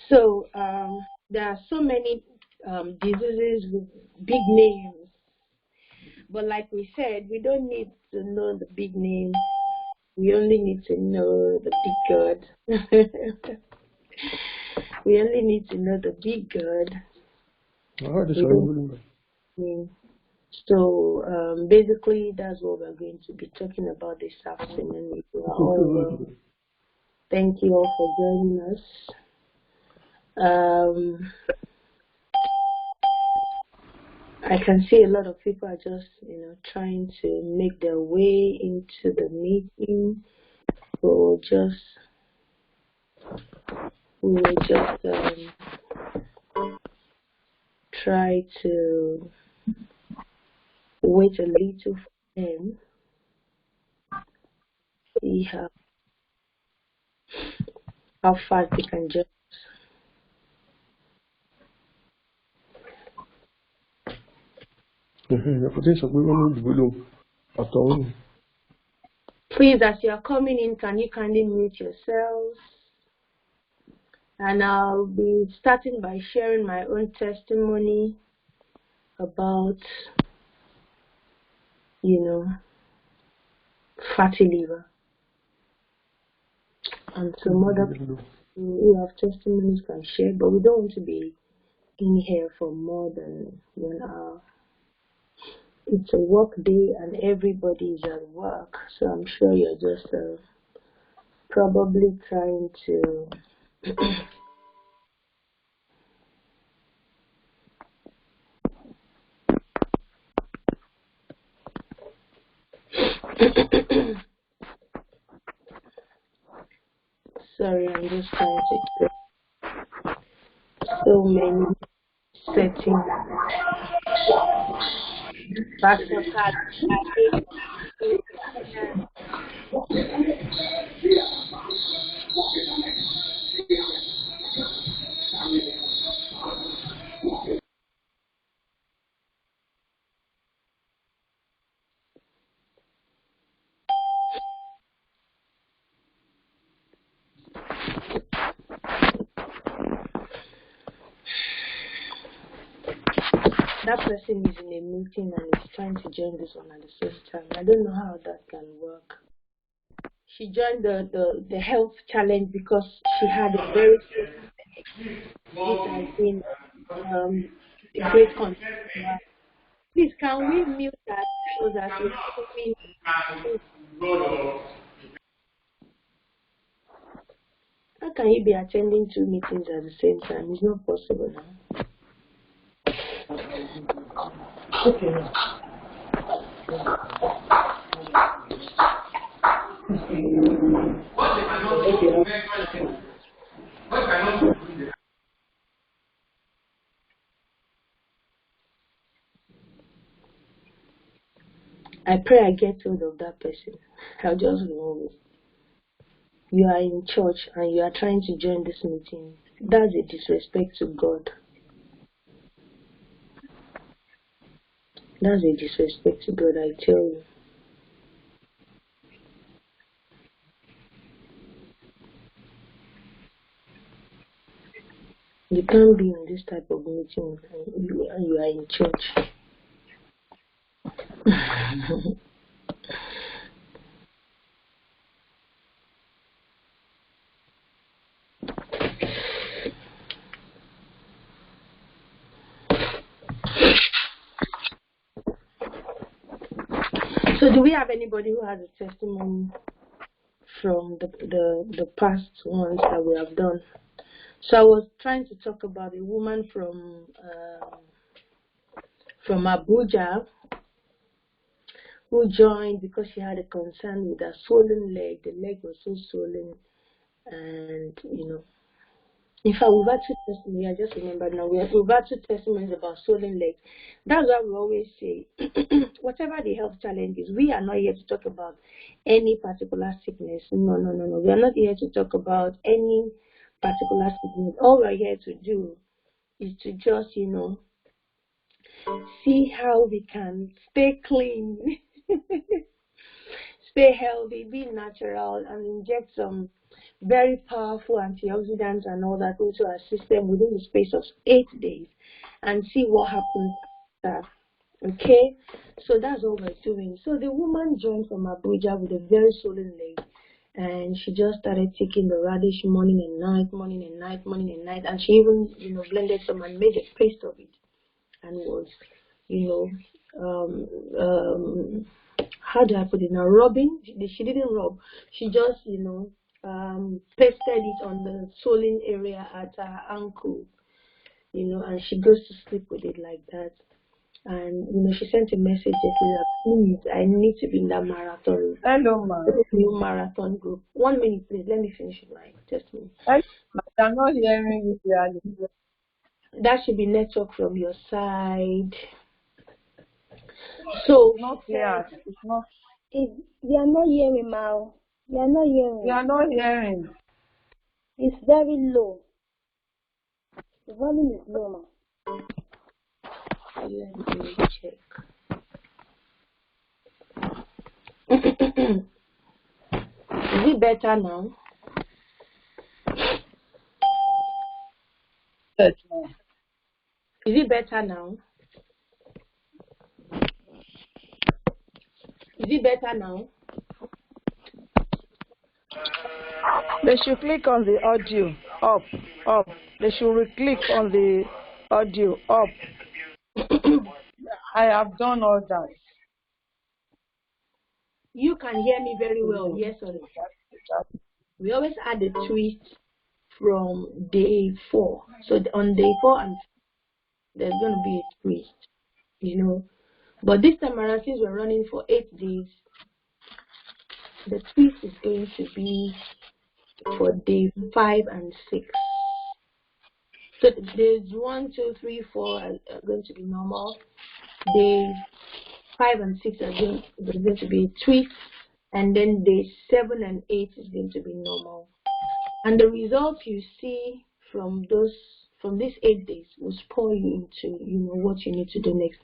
So there are so many diseases with big names, but like we said, we don't need to know the big name. We only need to know the big God. We only need to know the big God. So basically, that's what we're going to be talking about this afternoon. Thank you all for joining us. I can see a lot of people are just, trying to make their way into the meeting. We'll just try to wait a little for them. See how fast they can just. Please, as you are coming in, can you kindly mute yourselves? And I'll be starting by sharing my own testimony about, fatty liver. And some other people who have testimonies can share, but we don't want to be in here for more than 1 hour. It's a work day and everybody is at work, so I'm sure you're just probably trying to sorry, I'm just trying to get so many settings. That person is in a meeting and is trying to join this one at the same time. I don't know how that can work. She joined the health challenge because she had a very it has been a great concern. Please, can we mute that so that we how can you be attending 2 meetings at the same time? It's not possible now. Okay. I pray I get hold of that person. I'll just remove it. You are in church and you are trying to join this meeting. That's a disrespect to God. That's a disrespect to God, I tell you. You can't be in this type of meeting and you are in church. So do we have anybody who has a testimony from the past ones that we have done? So I was trying to talk about a woman from Abuja who joined because she had a concern with her swollen leg. The leg was so swollen, and in fact, we've had 2 testimonies. I just remember now. We've had 2 testimonies about swollen legs. That's why we always say, whatever the health challenge is, we are not here to talk about any particular sickness. No. We are not here to talk about any particular sickness. All we're here to do is to just, see how we can stay clean, stay healthy, be natural, and inject some very powerful antioxidants and all that into our system within the space of 8 days and see what happens after. Okay, so that's what we're doing. So the woman joined from Abuja with a very swollen leg, and she just started taking the radish morning and night, morning and night, morning and night, and she even, blended some and made a paste of it, and was, how do I put it now? Rubbing. She didn't rub. She just, pasted it on the swollen area at her ankle, and she goes to sleep with it like that. And she sent a message that, please, I need to be in that marathon. Hello, ma. New marathon group. 1 minute, please. Let me finish my testimony. I'm not hearing you clearly. That should be network from your side. So not clear. It's not. You are not hearing, Mao. You are not hearing. You are not hearing. It's very low. The volume is low, Ma. Let me check. Is it better now? Yes, ma. Is it better now? Is it better now? They should click on the audio. Up. They should click on the audio. Up. I have done all that. You can hear me very well, yes or no? We always add a twist from day 4. So on day 4 and there's going to be a twist, But this time around, since we're running for 8 days, the twist is going to be for day 5 and 6. So days 1, 2, 3, 4 are going to be normal. Days 5 and 6 are going to be a twist, and then days 7 and 8 is going to be normal. And the results you see from these 8 days will spoil you into what you need to do next.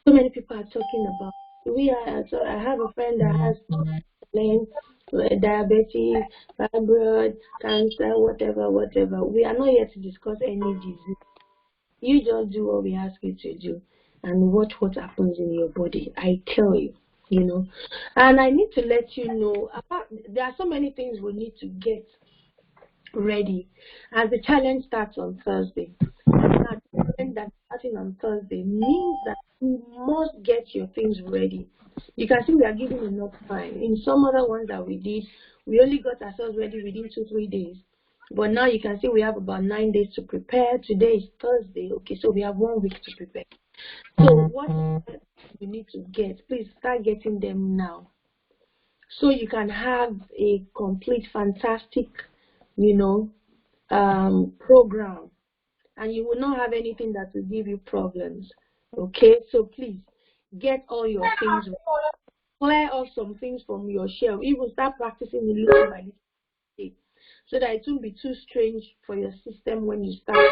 So many people are talking about. I have a friend that has diabetic, fibroid, cancer, whatever. We are not here to discuss any disease. You just do what we ask you to do and watch what happens in your body. I tell you, And I need to let you know, there are so many things we need to get ready as the challenge starts on Thursday. Now, the challenge that's starting on Thursday means that you must get your things ready. You can see we are giving enough time. In some other ones that we did, we only got ourselves ready within 2-3 days. But now you can see we have about 9 days to prepare. Today is Thursday. Okay, so we have 1 week to prepare. So what you need to get, please start getting them now. So you can have a complete, fantastic, program. And you will not have anything that will give you problems. Okay, so please get all your things, clear off some things from your shelf. Even start practicing a little by little, so that it won't be too strange for your system when you start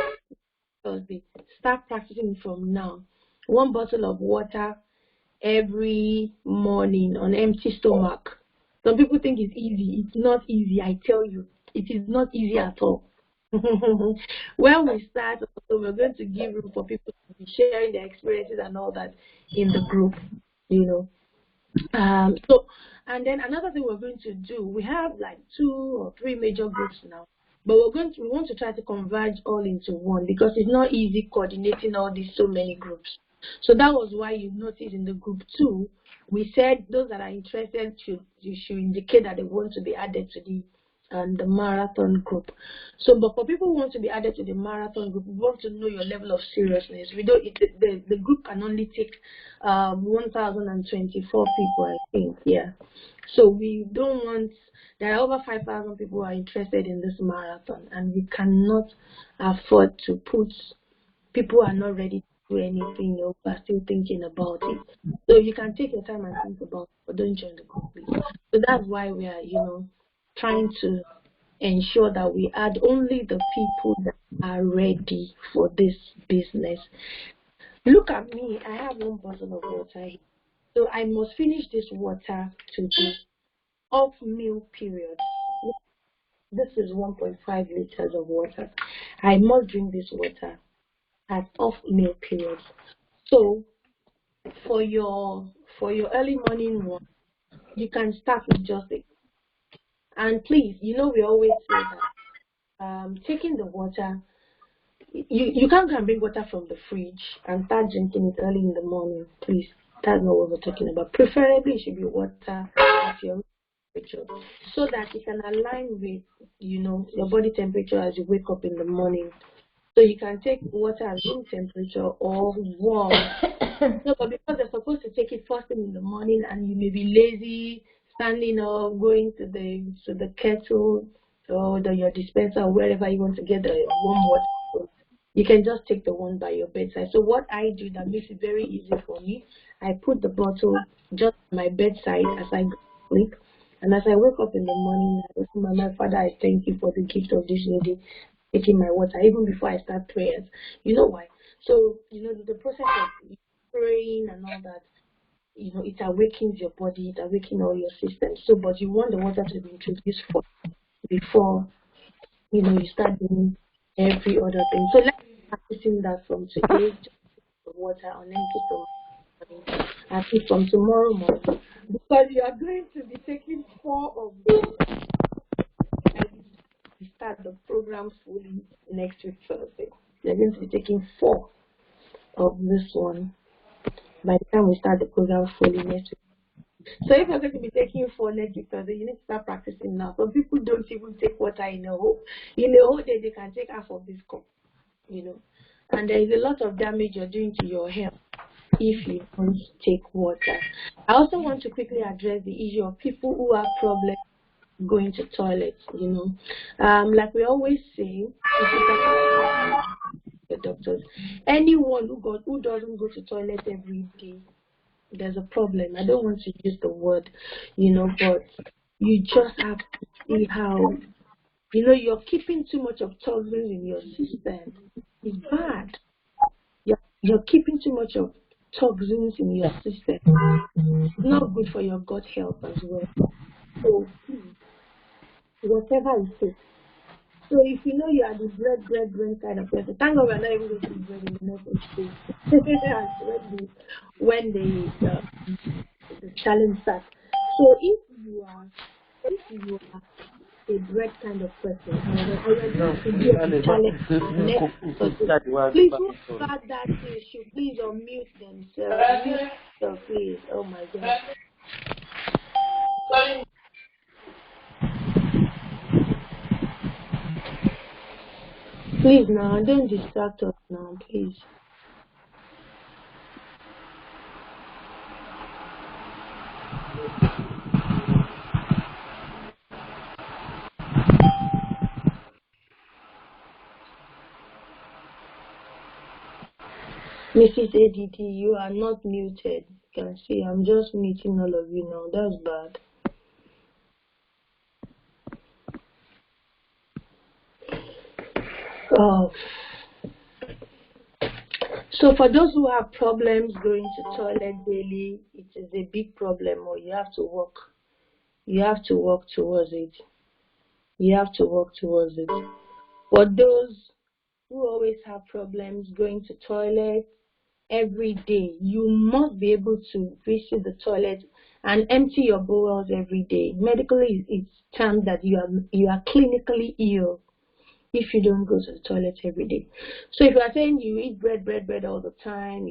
Thursday. Start practicing from now. 1 bottle of water every morning on empty stomach. Some people think it's easy. It's not easy, I tell you. It is not easy at all. When we start, so we're going to give room for people to be sharing their experiences and all that in the group, and then another thing we're going to do, we have like 2 or 3 major groups now, but we want to try to converge all into one, because it's not easy coordinating all these so many groups. So that was why you notice in the group 2, we said those that are interested should indicate that they want to be added to the marathon group. So, but for people who want to be added to the marathon group, we want to know your level of seriousness. The group can only take 1,024 people, I think. Yeah. So we don't want. There are over 5,000 people who are interested in this marathon, and we cannot afford to put people who are not ready to do anything, but are still thinking about it. So you can take your time and think about it, but don't join the group, please. So that's why we are, trying to ensure that we add only the people that are ready for this business. Look at me. I have 1 bottle of water here. So I must finish this water today. Off meal period. This is 1.5 liters of water. I must drink this water at off meal periods. So for your early morning one, you can start with just it. And please, we always say that taking the water, you can't go and bring water from the fridge and start drinking it early in the morning. Please, that's not what we're talking about. Preferably, it should be water at your temperature, so that it can align with your body temperature as you wake up in the morning. So you can take water at room temperature or warm. No, but because they're supposed to take it first thing in the morning, and you may be lazy, standing up, going to the kettle or your dispenser or wherever you want to get the warm water, you can just take the one by your bedside. So what I do that makes it very easy for me, I put the bottle just at my bedside as I go to sleep. And as I wake up in the morning, I say, my Father, I thank you for the gift of this lady taking my water, even before I start prayers. You know why? So, the process of praying and all that, it awakens your body, it awakens all your systems. So, but you want the water to be introduced first before, you start doing every other thing. So let's practicing that from today, just the water, and then keep from morning, and keep from tomorrow morning, because you are going to be taking 4 of them. We start the program fully next week Thursday. You're going to be taking 4 of this one by the time we start the program fully next week. So if you're going to be taking 4 next week Thursday, you need to start practicing now. Some people don't even take water in a whole day. They can take half of this cup, and there is a lot of damage you're doing to your health if you don't take water. I also want to quickly address the issue of people who have problems going to toilets. Like we always say, the doctors, anyone who doesn't go to toilet every day, there's a problem. I don't want to use the word, but you just have to see how, you're keeping too much of toxins in your system. It's bad. You're keeping too much of toxins in your system. It's not good for your gut health as well. So, whatever it takes. So if you are the bread kind of person, thank God we're not even going to eat bread in the next day. when the challenge starts. So if you are a bread kind of person, I want to do a challenge next person. Please, whoever that is, should please unmute themselves. So please, oh my God. Please now, don't distract us now, please. Mrs. ADT, you are not muted. You can see I'm just muting all of you now. That's bad. Oh. So for those who have problems going to toilet daily, it is a big problem, or you have to work. You have to work towards it. You have to work towards it. For those who always have problems going to toilet every day, you must be able to visit the toilet and empty your bowels every day. Medically, it's termed that you are clinically ill if you don't go to the toilet every day. So if you are saying you eat bread all the time,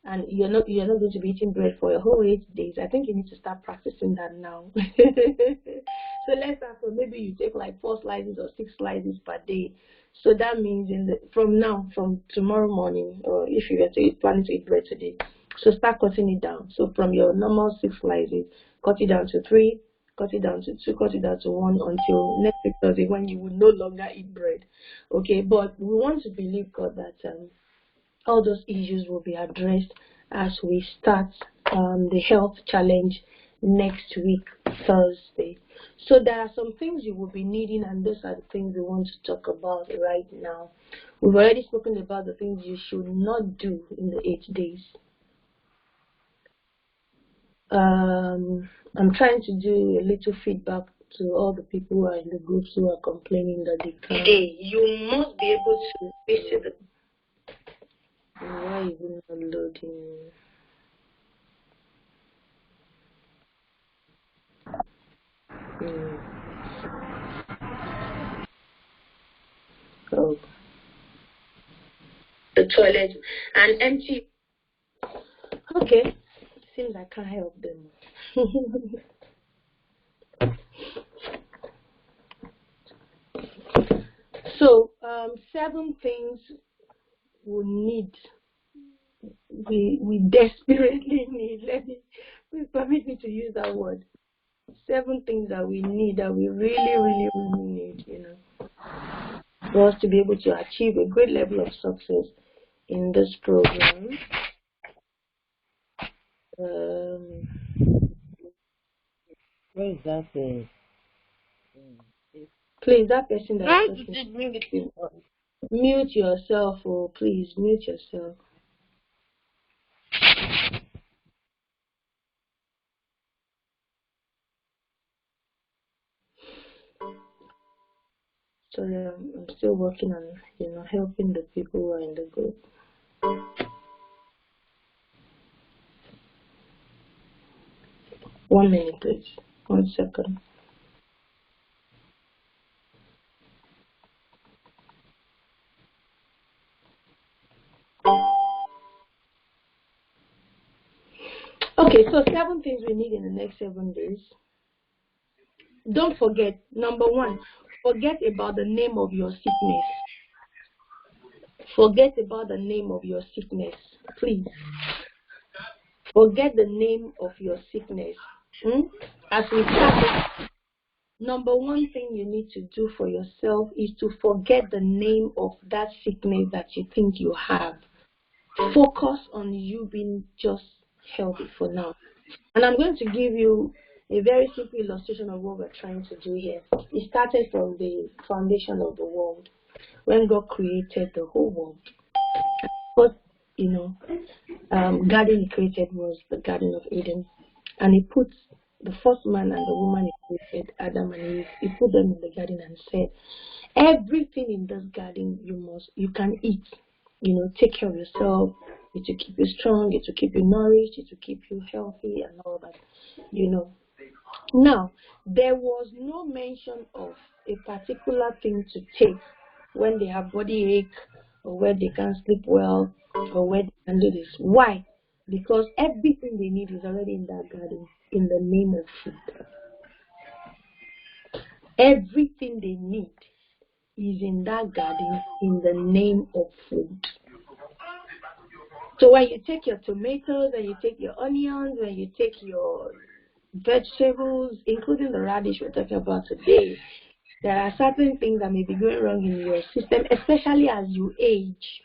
and you're not going to be eating bread for a whole 8 days, I think you need to start practicing that now. So let's say maybe you take like 4 slices or 6 slices per day. So that means from tomorrow morning, or if you are planning to eat bread today, so start cutting it down. So from your normal 6 slices, cut it down to 3, cut it down to 2, cut it down to 1 until next week Thursday, when you will no longer eat bread. Okay, but we want to believe God that all those issues will be addressed as we start the health challenge next week Thursday. So there are some things you will be needing, and those are the things we want to talk about right now. We've already spoken about the things you should not do in the 8 days. I'm trying to do a little feedback to all the people who are in the groups who are complaining that they can't. Hey, you must be able to visit the. Why is it not loading? Oh. The toilet and empty. Okay. Seems I can't help them. So, 7 things we need. We desperately need. Please permit me to use that word. 7 things that we need, that we really need, for us to be able to achieve a great level of success in this program. Where is that thing? Please, that person that's talking, mute yourself, or please mute yourself. Sorry, I'm still working on, helping the people who are in the group. One minute, please. 1 second. Okay, so 7 things we need in the next 7 days. Don't forget, number 1, forget about the name of your sickness. Forget about the name of your sickness, please. Forget the name of your sickness. As we start, number 1 thing you need to do for yourself is to forget the name of that sickness that you think you have. Focus on you being just healthy for now. And I'm going to give you a very simple illustration of what we're trying to do here. It started from the foundation of the world, when God created the whole world. What garden He created was the Garden of Eden, and He put the first man and the woman He created, Adam and Eve. He put them in the garden and said, everything in this garden you can eat. Take care of yourself. It will keep you strong. It will keep you nourished. It will keep you healthy and all that. Now, there was no mention of a particular thing to take when they have body ache, or where they can't sleep well, or where they can do this. Why? Because everything they need is already in that garden, in the name of food. Everything they need is in that garden, in the name of food. So when you take your tomatoes, and you take your onions, and you take your vegetables, including the radish we're talking about today, there are certain things that may be going wrong in your system, especially as you age.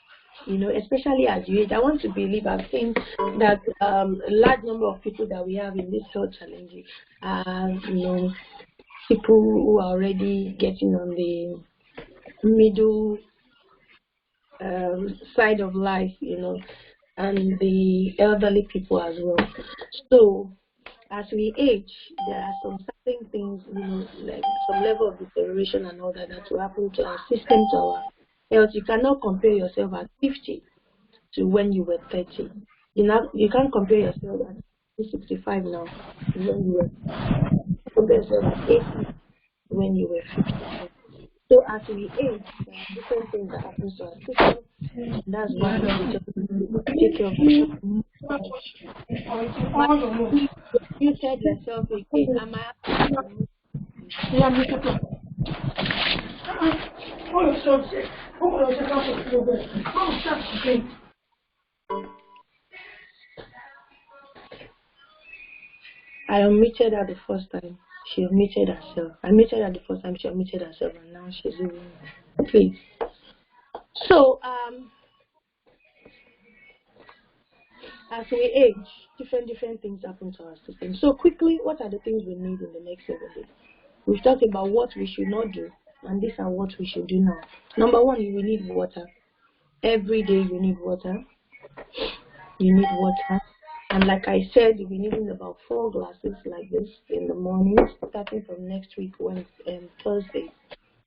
Especially as you age. I want to believe, I've seen that a large number of people that we have in this health challenge are, people who are already getting on the middle side of life, and the elderly people as well. So, as we age, there are some certain things, like some level of deterioration and all that will happen to our system, to our health. You cannot compare yourself at 50 to when you were 30. You can't compare yourself at 65 now to when you were. Compare yourself at 80 when you were 50. So as we age, there are different things that happen to our system. That's why we just take care of yourself. You said yourself again. Am I? I unmuted her the first time. She unmuted herself. I muted her the first time. She unmuted herself, and now she's leaving. Please. So, as we age, different things happen to our system. So quickly, what are the things we need in the next 7 days? We've talked about what we should not do, and these are what we should do now. Number 1, you will need water. Every day you need water. You need water. And like I said, you'll be needing about 4 glasses like this in the morning, starting from next week, Wednesday, Thursday.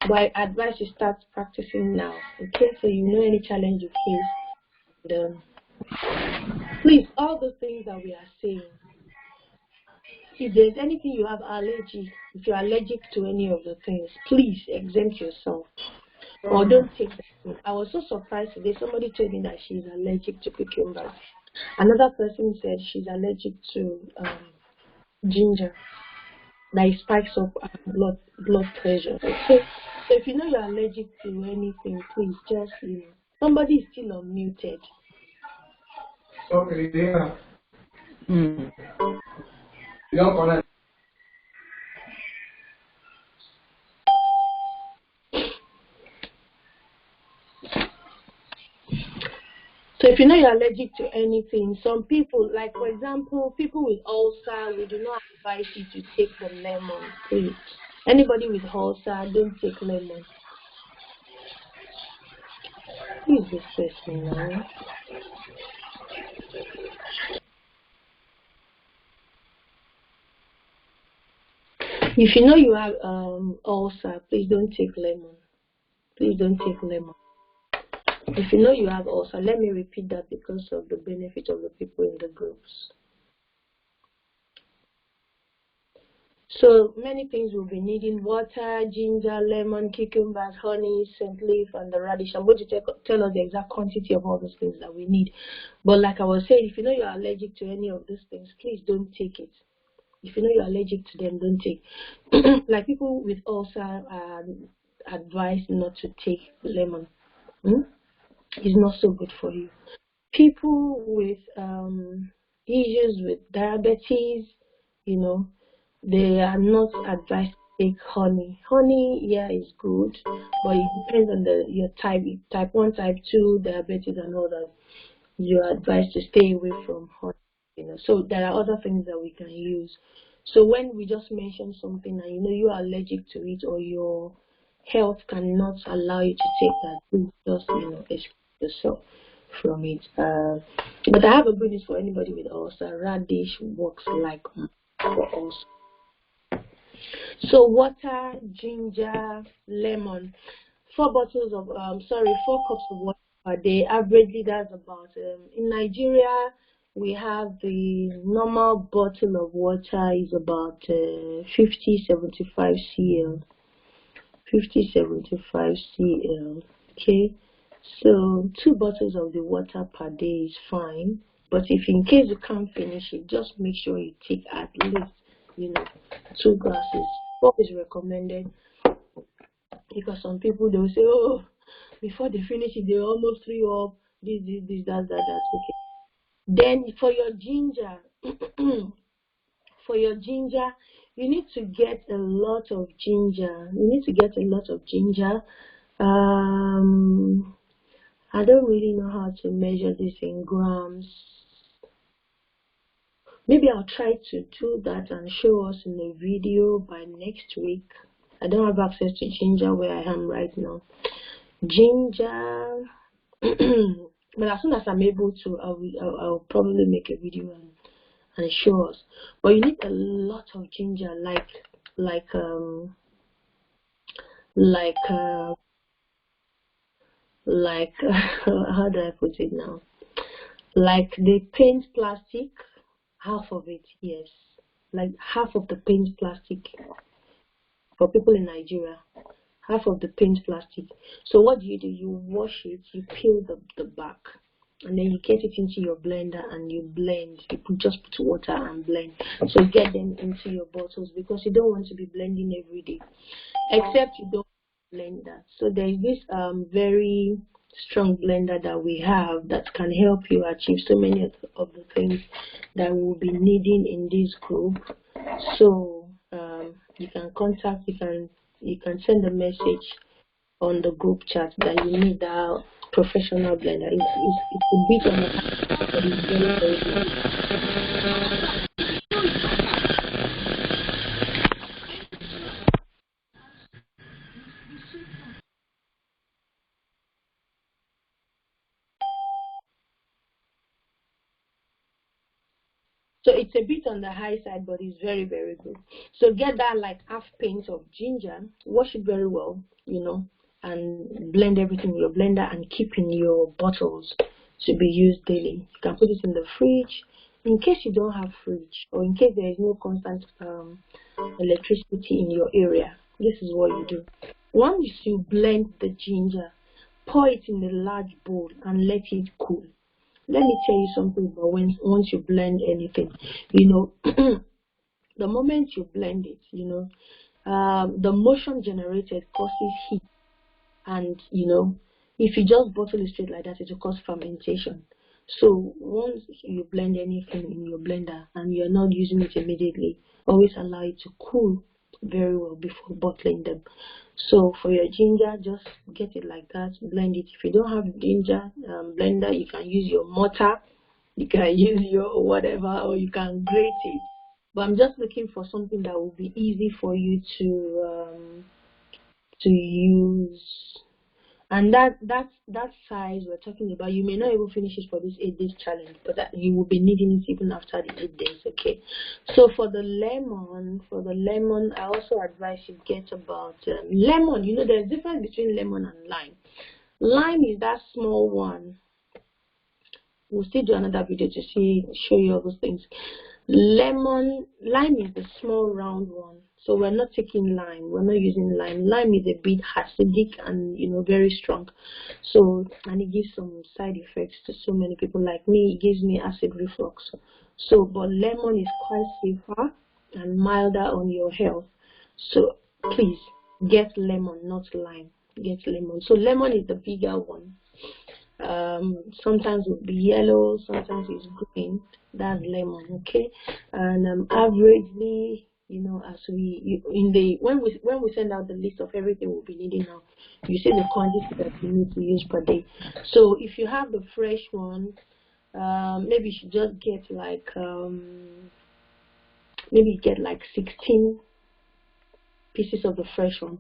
But I advise you start practicing now, okay? So you know any challenge you face. And, please, all the things that we are saying, if there's anything you have allergy, if you're allergic to any of the things, please exempt yourself. Or don't take them. I was so surprised today. Somebody told me that she's allergic to cucumbers. Another person said she's allergic to ginger. That it spikes up blood pressure. Okay? So if you know you're allergic to anything, please just, somebody is still unmuted. Okay, yeah. You don't connect. So if you know you're allergic to anything, some people, like for example, people with ulcer, we do not advise you to take the lemon, please. Anybody with ulcer, don't take lemon. Who is this person now? If you know you have ulcer, please don't take lemon. Please don't take lemon. If you know you have ulcer, let me repeat that because of the benefit of the people in the groups. So many things we'll be needing: water, ginger, lemon, cucumbers, honey, scent leaf, and the radish. I'm going to tell us the exact quantity of all those things that we need. But like I was saying, if you know you're allergic to any of these things, please don't take it. If you know you're allergic to them, don't take. Like people with ulcer are advised not to take lemon. It's not so good for you. People with issues with diabetes, they are not advised to take honey. Honey, yeah, is good, but it depends on your type 1, type 2, diabetes and all that. You are advised to stay away from honey. So there are other things that we can use. So when we just mention something and you are allergic to it, or your health cannot allow you to take that, please just exclude yourself from it. But I have a good news for anybody with ulcer. Radish works like for ulcer. So water, ginger, lemon, 4 bottles of 4 cups of water per day. Averagely, that's about in Nigeria we have the normal bottle of water is about 50-75 cl. 50-75 cl. Okay, so 2 bottles of the water per day is fine. But if in case you can't finish it, just make sure you take at least 2 glasses. 4 is recommended, because some people, they will say, oh, before they finish it, they almost threw up. This, that. Okay. Then for your ginger, you need to get a lot of ginger. I don't really know how to measure this in grams. Maybe I'll try to do that and show us in a video by next week. I don't have access to ginger where I am right now. Ginger, but as soon as I'm able to, I'll probably make a video and show us. But you need a lot of ginger, how do I put it now? Like the paint plastic, half of it, yes, like half of the paint plastic for people in Nigeria. Half of the paint plastic. So what do? You wash it, you peel the back, and then you get it into your blender and you blend. You just put water and blend. So get them into your bottles, because you don't want to be blending every day, except you don't blend that. So there is this very strong blender that we have that can help you achieve so many of the things that we'll be needing in this group. So you can send a message on the group chat that you need that professional blender. It's a bit on the high, but it's very, very good. So it's a bit on the high side, but it's very, very good. So get that like half pint of ginger, wash it very well, and blend everything in your blender and keep in your bottles to be used daily. You can put it in the fridge in case you don't have fridge, or in case there is no constant electricity in your area. This is what you do. Once you blend the ginger, pour it in a large bowl and let it cool. Let me tell you something about once you blend anything, the moment you blend it, the motion generated causes heat, and if you just bottle it straight like that, it will cause fermentation. So once you blend anything in your blender and you're not using it immediately, always allow it to cool very well before bottling them. So for your ginger, just get it like that, blend it. If you don't have ginger blender, you can use your mortar, you can use your whatever, or you can grate it. But I'm just looking for something that will be easy for you to use. And that size we're talking about, you may not even finish it for this 8 days challenge, but that you will be needing it even after the 8 days. Okay. So for the lemon, I also advise you get about lemon. There's a difference between lemon and lime. Lime is that small one. We'll still do another video to show you all those things. Lime is the small round one. So we're not taking lime. We're not using lime. Lime is a bit acidic and very strong. So, and it gives some side effects to so many people like me. It gives me acid reflux. So, but lemon is quite safer and milder on your health. So please get lemon, not lime. Get lemon. So lemon is the bigger one. Sometimes it will be yellow, sometimes it's green. That's lemon, okay? And averagely, as when we send out the list of everything we'll be needing now, you see the quantity that you need to use per day. So if you have the fresh one, maybe you should just get like 16 pieces of the fresh one,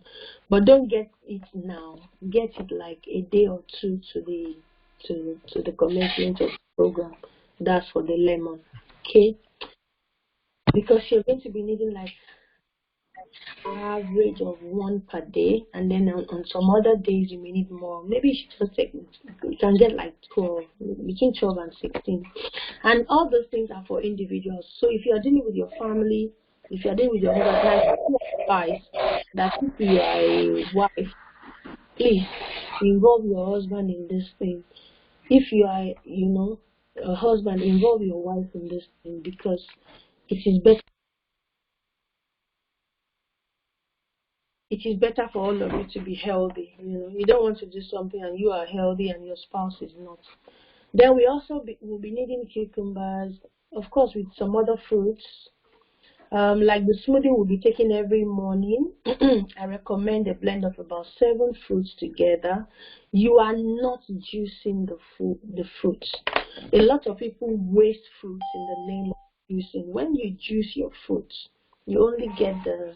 but don't get it now. Get it like a day or two to the commencement of the program. That's for the lemon, okay? Because you're going to be needing like average of 1 per day, and then on some other days you may need more. Maybe you should just you can get like 12, between 12 and 16, and all those things are for individuals. So if you are dealing with your family, if you are dealing with your husband, advice that if you are a wife, please involve your husband in this thing. If you are, a husband, involve your wife in this thing, because it is better. It is better for all of you to be healthy. You don't want to do something and you are healthy and your spouse is not. Then we also will be needing cucumbers, of course, with some other fruits. Like the smoothie we'll be taking every morning. I recommend a blend of about 7 fruits together. You are not juicing the fruits. A lot of people waste fruits in the name of juicing. When you juice your fruits, you only get the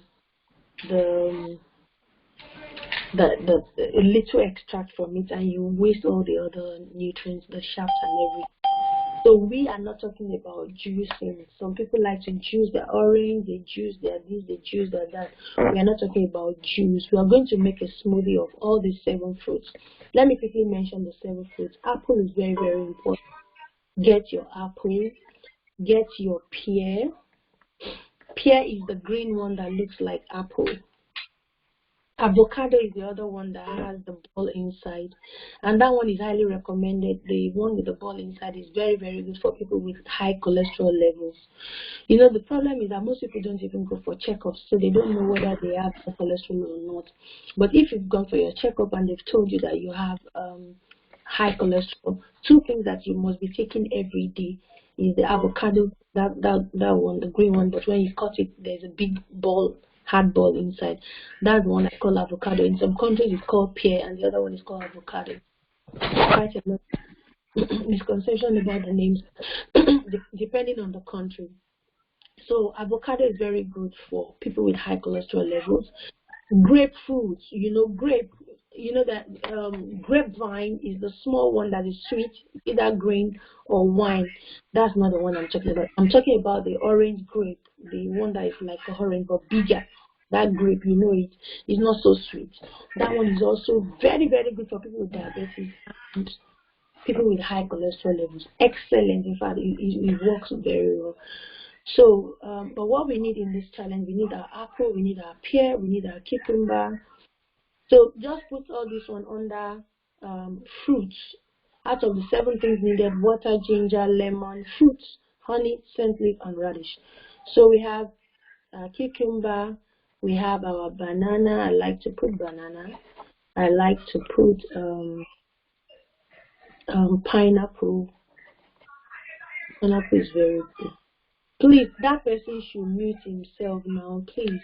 a little extract from it, and you waste all the other nutrients, the shafts and everything. So we are not talking about juicing. Some people like to juice their orange, they juice their this, they juice their that. We are not talking about juice. We are going to make a smoothie of all these 7 fruits. Let me quickly mention the 7 fruits. Apple is very, very important. Get your apple. Get your pear. Pear is the green one that looks like apple. Avocado is the other one that has the ball inside, and that one is highly recommended. The one with the ball inside is very, very good for people with high cholesterol levels. The problem is that most people don't even go for checkups, so they don't know whether they have high cholesterol or not. But if you've gone for your checkup and they've told you that you have high cholesterol, 2 things that you must be taking every day is the avocado, that one, the green one, but when you cut it, there's a big ball, hard ball inside. That's the one I call avocado. In some countries it's called pear, and the other one is called avocado. Quite a lot of misconception about the names depending on the country. So avocado is very good for people with high cholesterol levels. Grapefruit, grape, you know that grapevine is the small one that is sweet, either grain or wine. That's not the one I'm talking about. I'm talking about the orange grape, the one that is like a orange but bigger. That grape, you know, it's not so sweet. That one is also very, very good for people with diabetes and people with high cholesterol levels. Excellent. In fact, it works very well. So, but what we need in this challenge, we need our apple, we need our pear, we need our cucumber. So just put all this one under fruits. Out of the 7 things needed: water, ginger, lemon, fruits, honey, scent leaf, and radish. So we have cucumber, we have our banana. I like to put banana. I like to put pineapple. Pineapple is very good. Please, that person should mute himself now, please.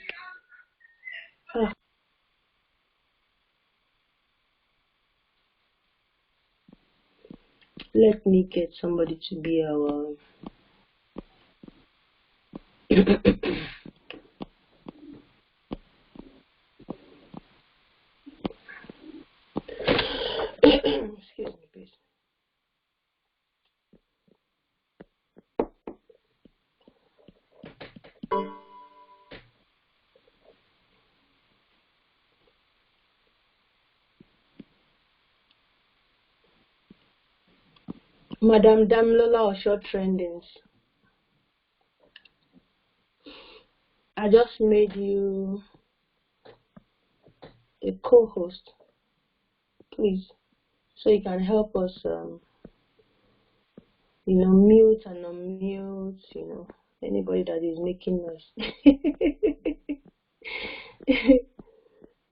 Let me get somebody to be our excuse me, please. Madam Damilola or short trendings. I just made you a co-host, please, so you can help us, mute and unmute, anybody that is making noise.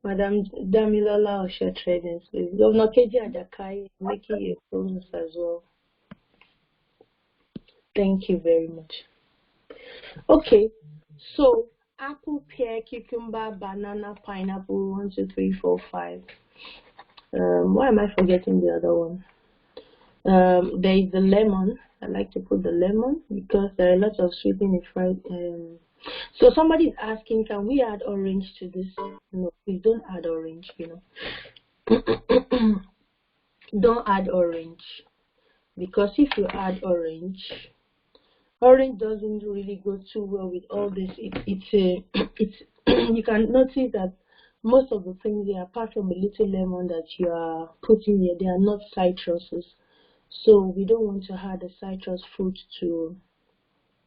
Madam Damilola or short trendings, please. Governor Keji Adakai making you a co-host as well. Thank you very much. Okay, so apple, pear, cucumber, banana, pineapple, 1, 2, 3, 4, 5. Why am I forgetting the other one? There is the lemon. I like to put the lemon because there are a lot of sweetening in so somebody is asking, can we add orange to this? No, please don't add orange, Don't add orange, because if you add orange doesn't really go too well with all this. It's you can notice that most of the things here, apart from a little lemon that you are putting here, they are not citruses. So we don't want to add a citrus fruit to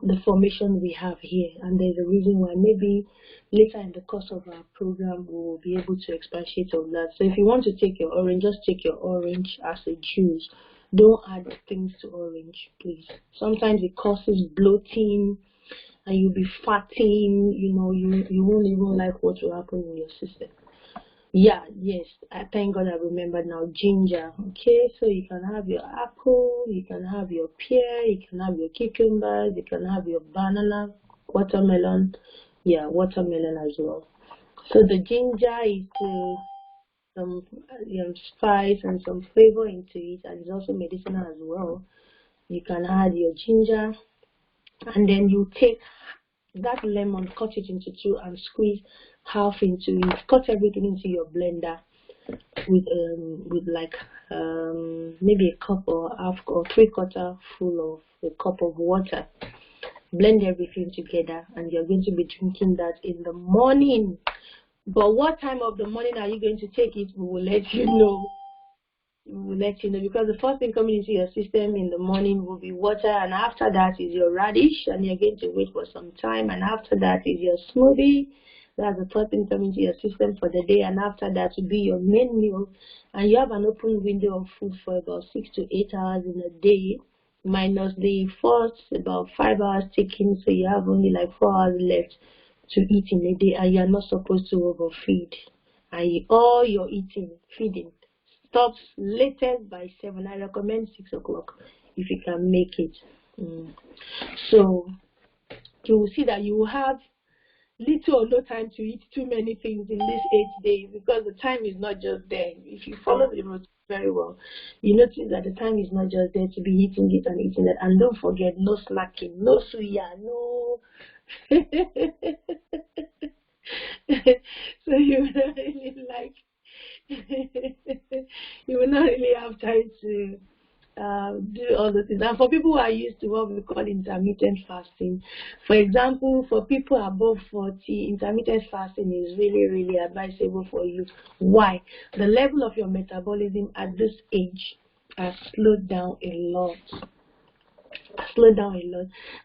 the formation we have here, and there's a reason why. Maybe later in the course of our program we will be able to expatiate on that. So if you want to take your orange, just take your orange as a juice. Don't add things to orange, please. Sometimes it causes bloating and you'll be fatting, you won't even like what will happen in your system. Yeah, yes, I thank God I remembered now. Ginger. Okay, so you can have your apple, you can have your pear, you can have your cucumbers, you can have your banana, watermelon. Yeah, watermelon as well. So the ginger is to some spice and some flavor into it, and it's also medicinal as well. You can add your ginger, and then you take that lemon, cut it into 2 and squeeze half into it. Cut everything into your blender with like maybe a cup or half or 3/4 full of a cup of water. Blend everything together, and you're going to be drinking that in the morning. But what time of the morning are you going to take it? We will let you know. Because the first thing coming into your system in the morning will be water, and after that is your radish, and you're going to wait for some time, and after that is your smoothie. That's the first thing coming into your system for the day, and after that will be your main meal, and you have an open window of food for about 6 to 8 hours in a day, minus the first about 5 hours taking, so you have only like 4 hours left to eat in a day, and you're not supposed to overfeed. And all your feeding stops latest by 7. I recommend 6 o'clock if you can make it. So you will see that you will have little or no time to eat too many things in these 8 days, because the time is not just there. If you follow the routine very well, you notice that the time is not just there to be eating it and eating that. And don't forget, no snacking, no suya, no. So you really like You will not really have time to do all the things. And for people who are used to what we call intermittent fasting, for example, for people above 40, intermittent fasting is really, really advisable for you. Why? The level of your metabolism at this age has slowed down a lot.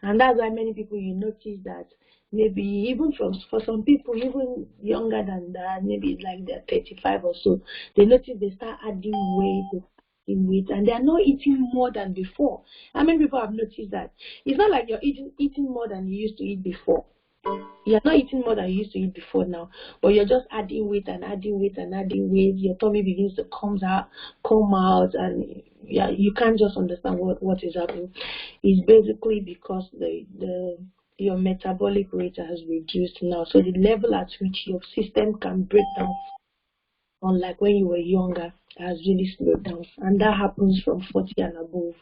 And that's why many people, you notice that maybe even for some people even younger than that, maybe like they're 35 or so, they notice they start adding weight, and they're not eating more than before. How many people have noticed that? It's not like you're eating more than you used to eat before. You're not eating more than you used to eat before now, but you're just adding weight and adding weight and adding weight. Your tummy begins to come out, and yeah, you can't just understand what is happening. It's basically because your metabolic rate has reduced now, so the level at which your system can break down, unlike when you were younger, has really slowed down, and that happens from 40 and above.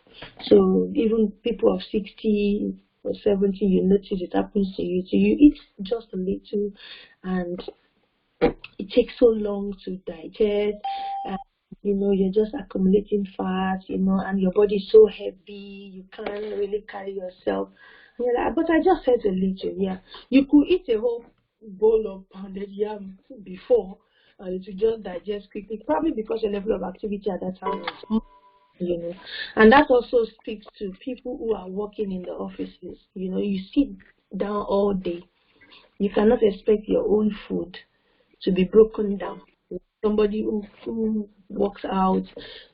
So even people of 60 or 70, you notice it happens to you. So you eat just a little, and it takes so long to digest, and you're just accumulating fat, and your body is so heavy, you can't really carry yourself. And you're like, but I just ate a little. Yeah, you could eat a whole bowl of pounded yam before, and it will just digest quickly, probably because your level of activity at that time was, and that also speaks to people who are working in the offices. You sit down all day. You cannot expect your own food to be broken down. Somebody who works out,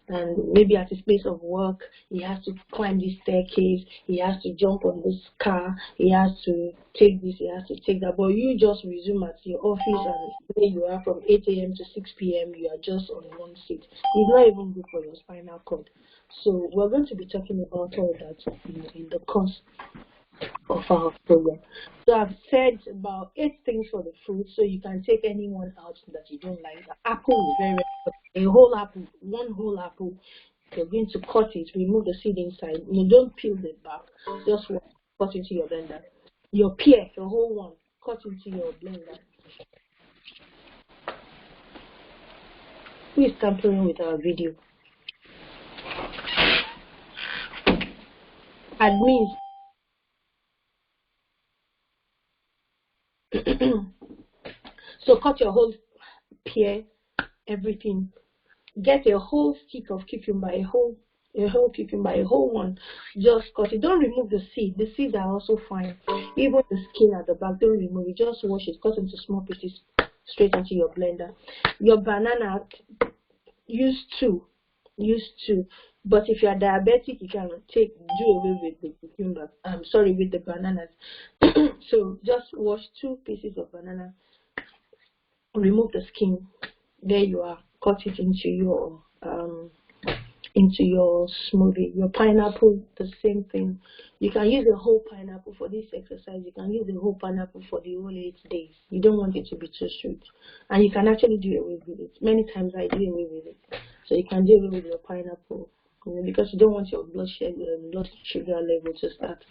and maybe at his place of work, he has to climb this staircase, he has to jump on this car, he has to take this, he has to take that. But you just resume at your office, and there you are from 8 a.m. to 6 p.m. You are just on one seat. It's not even good for your spinal cord. So we're going to be talking about all that in the course of our program. So I've said about 8 things for the fruit, so you can take anyone out that you don't like. The apple is very important. A whole apple, one whole apple, you're going to cut it, remove the seed inside. You don't peel the back, just cut into your blender. Your pear, the whole one, cut into your blender. Who is tampering with our video? Admins. So cut your whole pear, everything. Get a whole stick of cucumber, a whole cucumber, a whole one. Just cut it. Don't remove the seed. The seeds are also fine. Even the skin at the back, don't remove it. Just wash it. Cut into small pieces straight into your blender. Your banana, use two. But if you are diabetic, you can do away with the cucumber. With the bananas. So just wash 2 pieces of banana. Remove the skin. There you are. Cut it into your smoothie. Your pineapple, the same thing. You can use the whole pineapple for this exercise. You can use the whole pineapple for the whole 8 days. You don't want it to be too sweet, and you can actually do away with it. Many times I do away with it. So you can do away with your pineapple, because you don't want your blood sugar level to start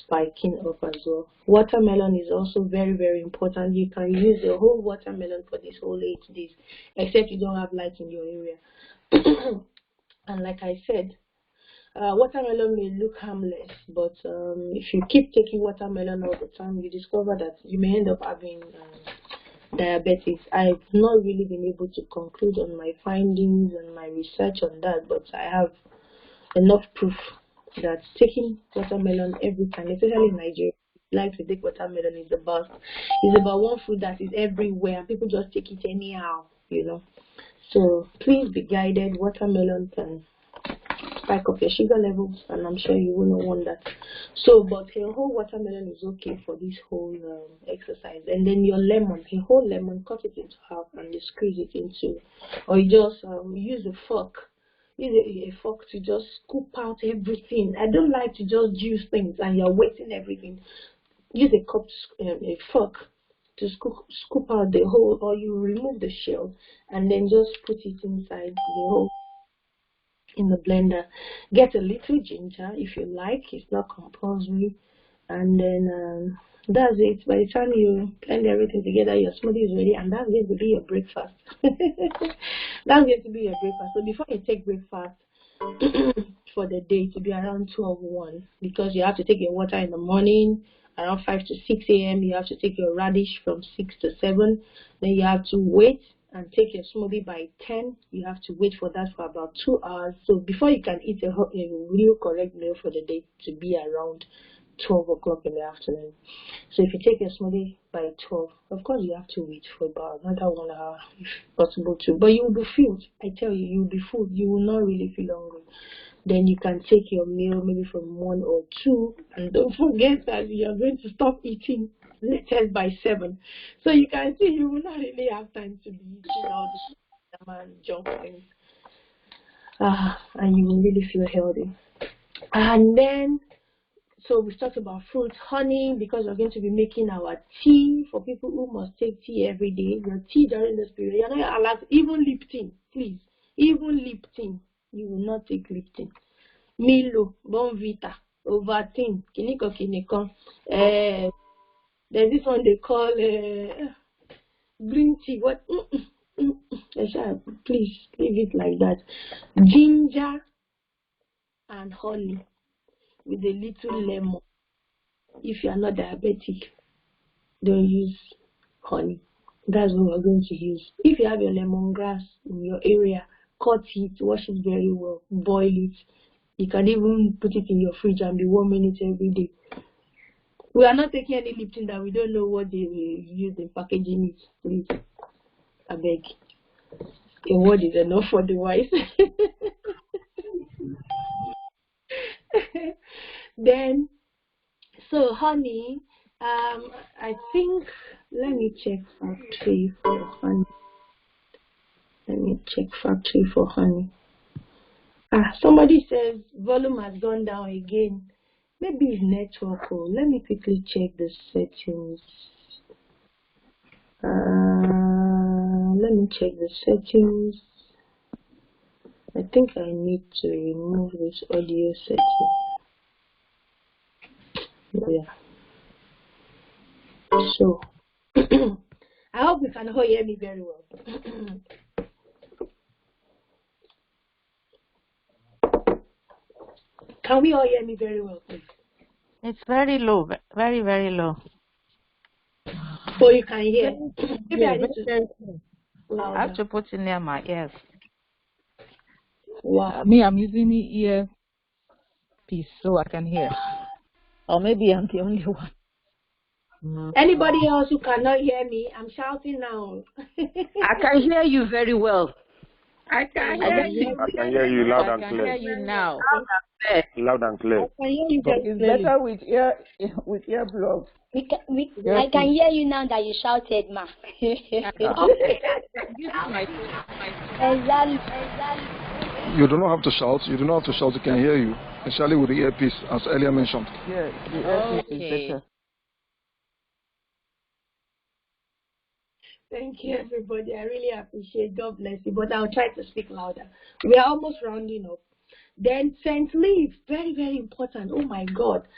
spiking up as well. Watermelon is also very, very important. You can use the whole watermelon for this whole 8 days, except you don't have light in your area. And like I said, watermelon may look harmless, but if you keep taking watermelon all the time, you discover that you may end up having diabetes. I've not really been able to conclude on my findings and my research on that, but I have enough proof that taking watermelon every time, especially in Nigeria, like to take watermelon is about one fruit that is everywhere, and people just take it anyhow, So please be guided. Watermelon can spike up your sugar levels, and I'm sure you wouldn't want that. So, but a whole watermelon is okay for this whole exercise. And then your lemon, a whole lemon, cut it into half and you squeeze it into, or you just use a fork. Use a fork to just scoop out everything. I don't like to just juice things and you're wasting everything. Use a fork to scoop out the whole, or you remove the shell and then just put it inside the whole in the blender. Get a little ginger if you like, it's not compulsory, and then That's it. By the time you blend everything together, your smoothie is ready, and that's going to be your breakfast. That's going to be your breakfast. So before you take breakfast for the day, to be around 12:01, because you have to take your water in the morning around 5 to 6 a.m. You have to take your radish from 6 to 7. Then you have to wait and take your smoothie by 10. You have to wait for that for about 2 hours. So before you can eat a real correct meal for the day, to be around 12 o'clock in the afternoon. So if you take your smoothie by 12, of course you have to wait for about another 1 hour if possible to. But you will be filled. I tell you, you will be full. You will not really feel hungry. Then you can take your meal maybe from 1 or 2. And don't forget that you are going to stop eating latest by 7. So you can see you will not really have time to be eating all the junk things. And you will really feel healthy. And then, so we talked about fruits, honey, because we're going to be making our tea for people who must take tea every day. Your tea during this period, you're not allowed, even Lipton, please, even Lipton, you will not take Lipton. Milo, Bonvita, Ovaltine, Kiniko Kiniko. There's this one they call green tea. What? Please leave it like that. Ginger and honey with a little lemon. If you are not diabetic, don't use honey. That's what we're going to use. If you have your lemongrass in your area, cut it, wash it very well, boil it. You can even put it in your fridge and be warming it every day. We are not taking any Lipton that we don't know what they will use in packaging it. Please, I beg. A word is enough for the wise. Then, so honey, I think, let me check factory for honey. Somebody says volume has gone down again. Maybe it's network. Let me quickly check the settings. Let me check the settings. I think I need to remove this audio setting. Yeah. So, I hope you can all hear me very well. Can we all hear me very well, please? It's very low, very, very low. So you can hear. Maybe I need to louder. I have to put it near my ears. Wow. Me, I'm using the earpiece so I can hear. Or maybe I'm the only one. Anybody else who cannot hear me? I'm shouting now. I can hear you very well. I can hear you loud and clear. I can hear you now. Loud and clear. I can hear you It's better with ear blogs. I can hear you now that you shouted, ma. Exactly. You do not have to shout. You can hear you, especially with the earpiece, as earlier mentioned. Yeah, the earpiece is better. Thank you, everybody. I really appreciate. God bless you. But I'll try to speak louder. We are almost rounding up. Then scent leaf, very, very important. Oh my God.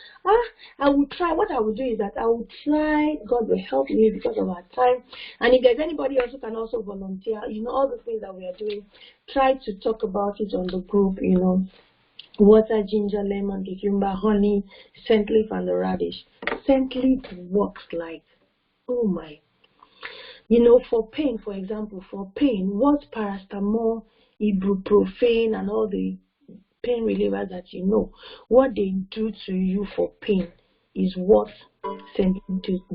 I will try. What I will do is that I will try. God will help me because of our time. And if there's anybody else who can also volunteer, all the things that we are doing, try to talk about it on the group, water, ginger, lemon, cucumber, honey, scent leaf, and the radish. Scent leaf works like, oh my. For pain, for example, what paracetamol, ibuprofen, and all the pain relievers that what they do to you for pain is what scent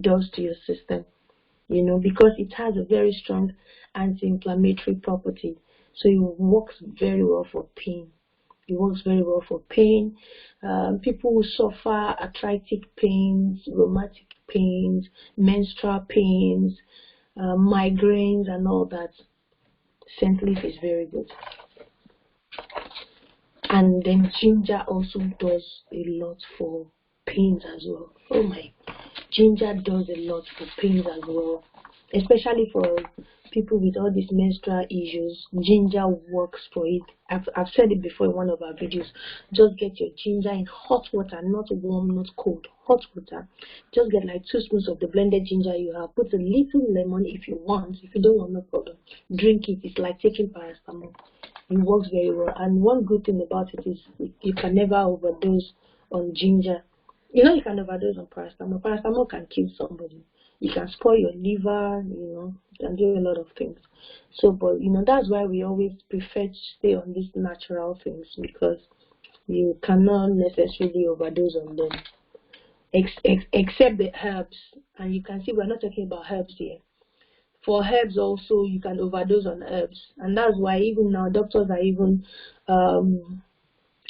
does to your system, because it has a very strong anti-inflammatory property. So it works very well for pain. People who suffer arthritic pains, rheumatic pains, menstrual pains, migraines and all that, scent leaf is very good. And then ginger also does a lot for pains as well. Oh my, ginger does a lot for pains as well, especially for people with all these menstrual issues, ginger works for it. I've said it before in one of our videos. Just get your ginger in hot water, not warm, not cold, hot water. Just get like 2 spoons of the blended ginger you have. Put a little lemon if you want. If you don't want, no problem. Drink it. It's like taking paracetamol. It works very well. And one good thing about it is you can never overdose on ginger. You know, you can overdose on paracetamol. Paracetamol can kill somebody. You can spoil your liver, you know, you can do a lot of things. So, but, you know, that's why we always prefer to stay on these natural things, because you cannot necessarily overdose on them. Except the herbs. And you can see we're not talking about herbs here. For herbs also, you can overdose on herbs. And that's why even now doctors are even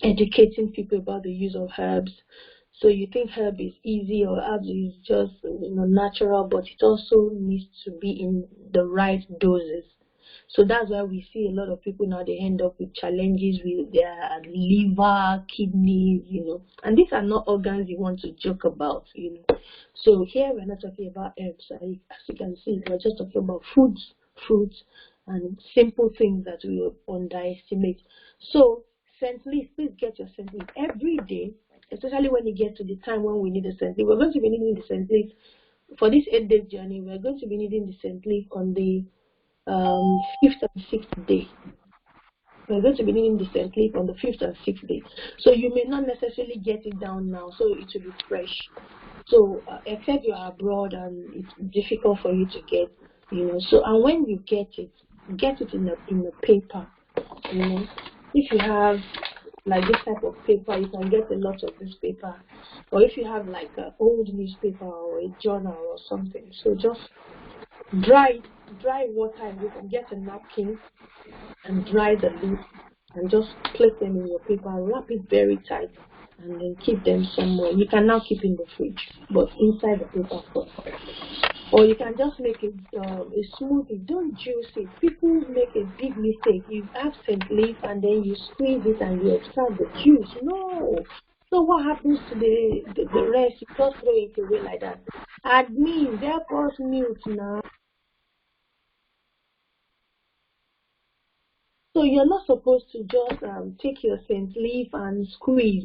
educating people about the use of herbs. So you think herb is easy or herbs is just, you know, natural, but it also needs to be in the right doses. So that's why we see a lot of people now, they end up with challenges with their liver, kidneys, you know. And these are not organs you want to joke about, you know. So here we're not talking about herbs. As you can see, we're just talking about foods, fruits, and simple things that we will underestimate. So scent leaf, please get your scent leaf every day. Especially when you get to the time when we need the scent leaf. We're going to be needing the scent leaf for this 8-day journey. We're going to be needing the scent leaf on the 5th and 6th day. We're going to be needing the scent leaf on the 5th and 6th day. So you may not necessarily get it down now, so it will be fresh. So except you are abroad and it's difficult for you to get, you know. So, and when you get it in a paper, you know. If you have like this type of paper, you can get a lot of this paper. Or if you have like an old newspaper or a journal or something, so just dry water, and you can get a napkin and dry the leaf and just place them in your paper, wrap it very tight, and then keep them somewhere. You can now keep in the fridge, but inside the paper first. Or you can just make a smoothie. Don't juice it. People make a big mistake. You have scent leaf and then you squeeze it and you extract the juice. No. So what happens to the rest? You just throw it away like that. Admin, therefore mute now. So you're not supposed to just take your scent leaf and squeeze.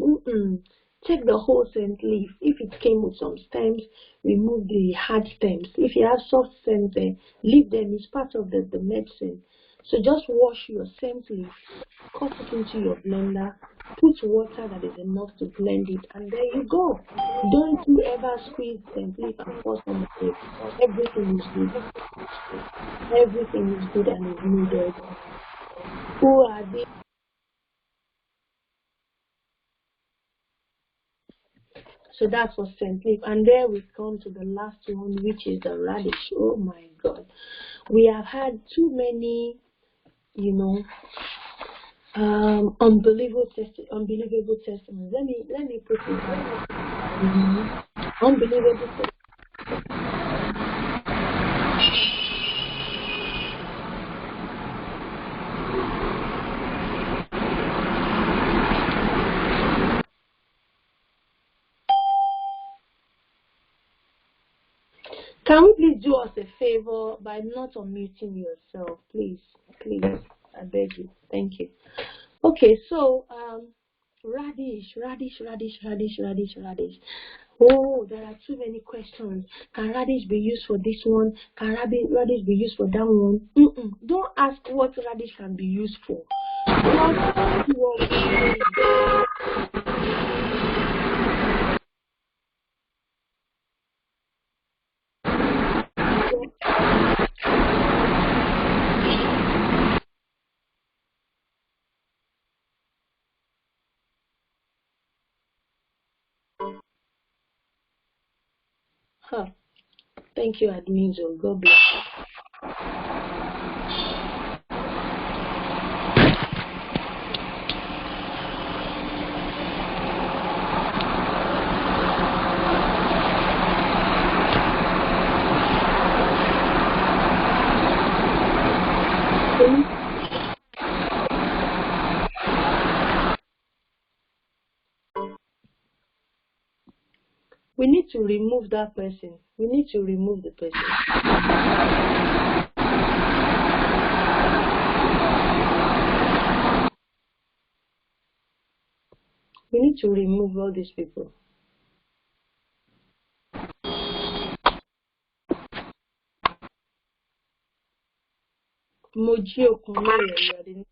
Take the whole scent leaf. If it came with some stems, remove the hard stems. If you have soft stems, leave them. It's part of the medicine. So just wash your scent leaf, cut it into your blender, put water that is enough to blend it, and there you go. Don't you ever squeeze scent leaf and force on the plate. Everything is good. Everything is good and is needed. Who are they? So that's for scent leaf. And there we come to the last one, which is the radish. Oh my God. We have had too many, you know, unbelievable testimonies. Let me put it down. Unbelievable testimonies. Can we please do us a favor by not unmuting yourself, please? Please, I beg you. Thank you. Okay, so radish. Oh, there are too many questions. Can radish be used for this one? Can radish be used for that one? Don't ask what radish can be used for. Thank you, Admiso. God bless you. We need to remove that person. We need to remove the person. We need to remove all these people. Moji Okunle,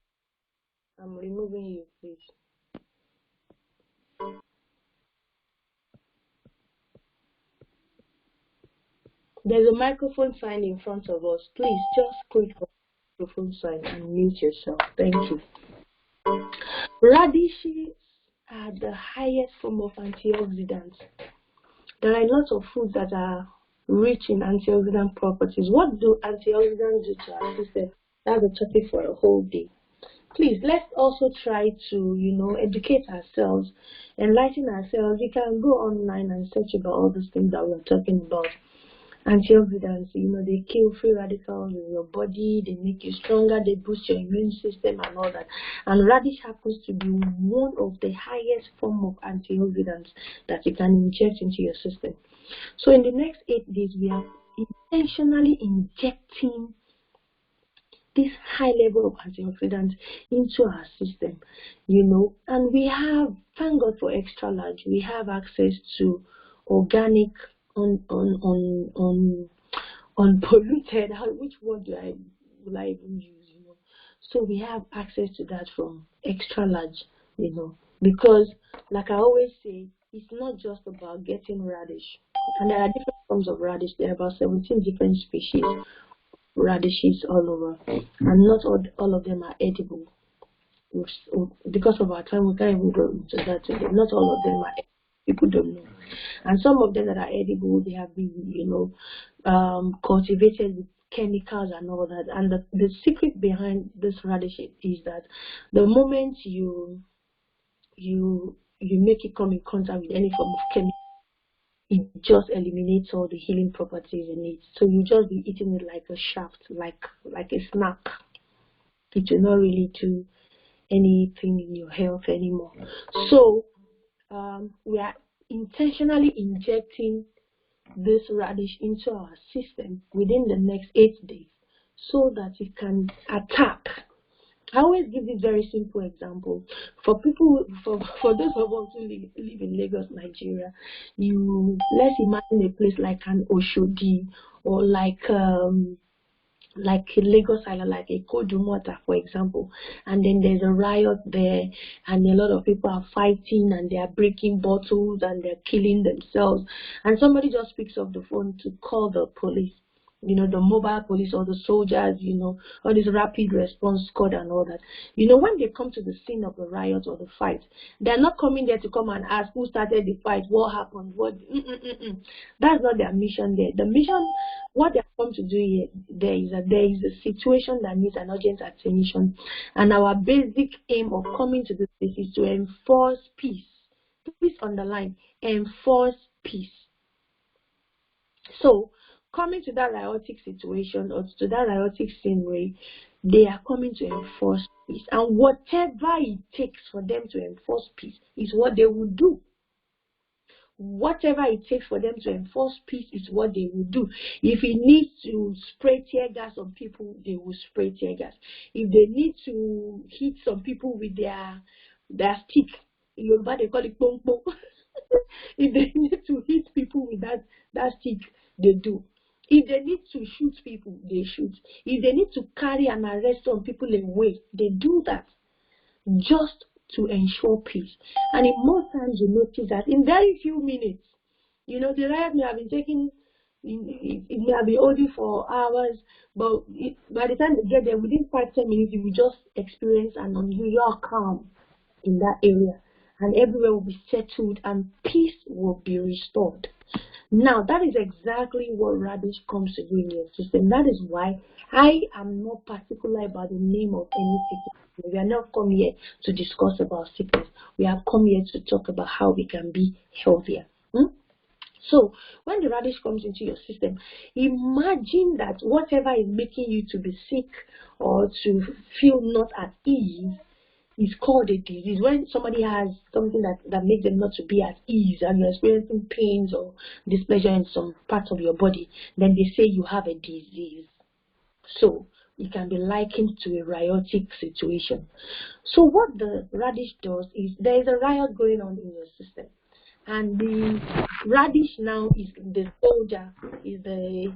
I'm removing you, please. There's a microphone sign in front of us. Please just click on the microphone sign and mute yourself. Thank you. Radishes are the highest form of antioxidants. There are a lot of foods that are rich in antioxidant properties. What do antioxidants do to our system? That's a topic for a whole day. Please, let's also try to, educate ourselves, enlighten ourselves. You can go online and search about all those things that we're talking about. Antioxidants, they kill free radicals in your body, they make you stronger, they boost your immune system and all that. And radish happens to be one of the highest form of antioxidants that you can inject into your system. So in the next 8 days, we are intentionally injecting this high level of antioxidants into our system, and we have, thank God for extra large, we have access to organic, unpolluted, which word will I even use, So we have access to that from extra large, because like I always say, it's not just about getting radish. And there are different forms of radish. There are about 17 different species radishes all over, and not all of them are edible. Because of our time, we can't even go into that today. Not all of them are edible. People don't know. And some of them that are edible, they have been, cultivated with chemicals and all that. And the secret behind this radish is that the moment you make it come in contact with any form of chemical, it just eliminates all the healing properties in it. So you just be eating it like a shaft, like a snack. It will not really do anything in your health anymore. So we are intentionally injecting this radish into our system within the next 8 days so that it can attack. I always give this very simple example. For people, for those of us who live in Lagos, Nigeria, let's imagine a place like an Oshodi or like Lagos Island, like a Kodumota, for example, and then there's a riot there, and a lot of people are fighting, and they are breaking bottles, and they're killing themselves, and somebody just picks up the phone to call the police. The mobile police or the soldiers, all this rapid response squad and all that. When they come to the scene of the riot or the fight, they're not coming there to come and ask who started the fight, what happened, That's not their mission there. The mission, what they come to do there is that there is a situation that needs an urgent attention. And our basic aim of coming to this place is to enforce peace. Please underline, enforce peace. So, coming to that riotic situation or to that riotic scenery, they are coming to enforce peace. And whatever it takes for them to enforce peace is what they will do. Whatever it takes for them to enforce peace is what they will do. If it needs to spray tear gas on people, they will spray tear gas. If they need to hit some people with their stick, in Yoruba they call it pong pong. If they need to hit people with that stick, they do. If they need to shoot people, they shoot. If they need to carry and arrest some people away, they do that just to ensure peace. And in most times, you notice that in very few minutes, the riot may have been taking, it may have been holding for hours, but by the time they get there, within 5-10 minutes, you will just experience an unusual calm in that area. And everywhere will be settled and peace will be restored. Now, that is exactly what radish comes to do in your system. That is why I am not particular about the name of any sickness. We are not come here to discuss about sickness. We have come here to talk about how we can be healthier. So, when the radish comes into your system, imagine that whatever is making you to be sick or to feel not at ease is called a disease. When somebody has something that makes them not to be at ease and you're experiencing pains or displeasure in some parts of your body, then they say you have a disease. So it can be likened to a riotic situation. So what the radish does is there is a riot going on in your system, and the radish now is the soldier, is the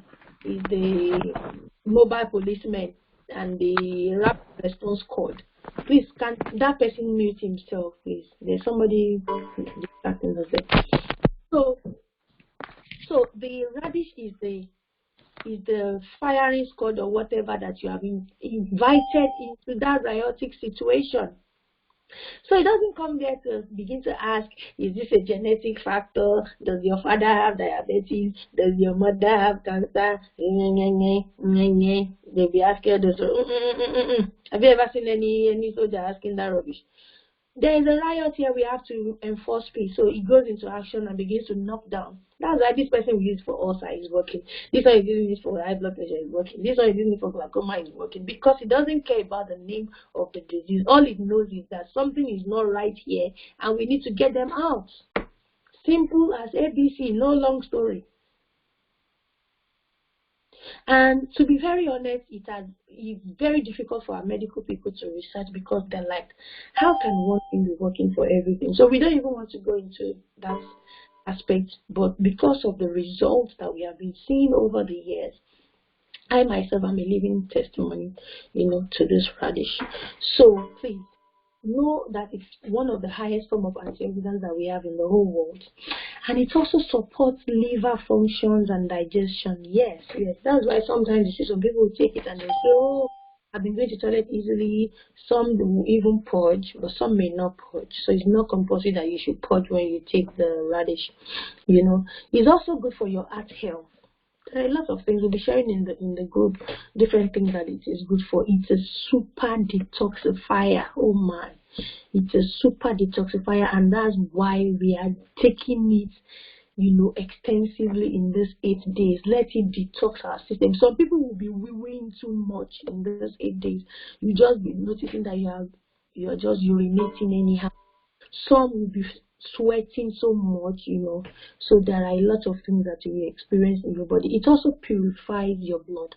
mobile policeman, and the rapid response squad. Please, can that person mute himself, please? There's somebody distracting us there. So the radish is the firing squad or whatever that you have been invited into that riotic situation. So it doesn't come there to begin to ask, is this a genetic factor? Does your father have diabetes? Does your mother have cancer? They'll be asking this. Have you ever seen any soldier asking that rubbish? There is a riot here, we have to enforce peace. So it goes into action and begins to knock down. That's why this person will use for ulcer is working. This one is using it for high blood pressure is working. This one is using it for glaucoma is working. Because it doesn't care about the name of the disease. All it knows is that something is not right here and we need to get them out. Simple as ABC, no long story. And to be very honest, it's very difficult for our medical people to research because they're like, how can one thing be working for everything? So we don't even want to go into that aspect. But because of the results that we have been seeing over the years, I myself am a living testimony, to this radish. So please know that it's one of the highest form of antioxidants that we have in the whole world. And it also supports liver functions and digestion. Yes, that's why sometimes you see some people take it and they say, oh, I've been going to toilet easily. Some will even purge, but some may not purge. So it's not compulsory that you should purge when you take the radish. It's also good for your heart health. There are a lot of things we'll be sharing in the group, different things that it is good for. It's a super detoxifier. Oh my, it's a super detoxifier, and that's why we are taking it, extensively in these 8 days. Let it detox our system. Some people will be weighing too much in these 8 days. You just be noticing that you're just urinating anyhow. Some will be sweating so much, so there are a lot of things that you experience in your body. It also purifies your blood.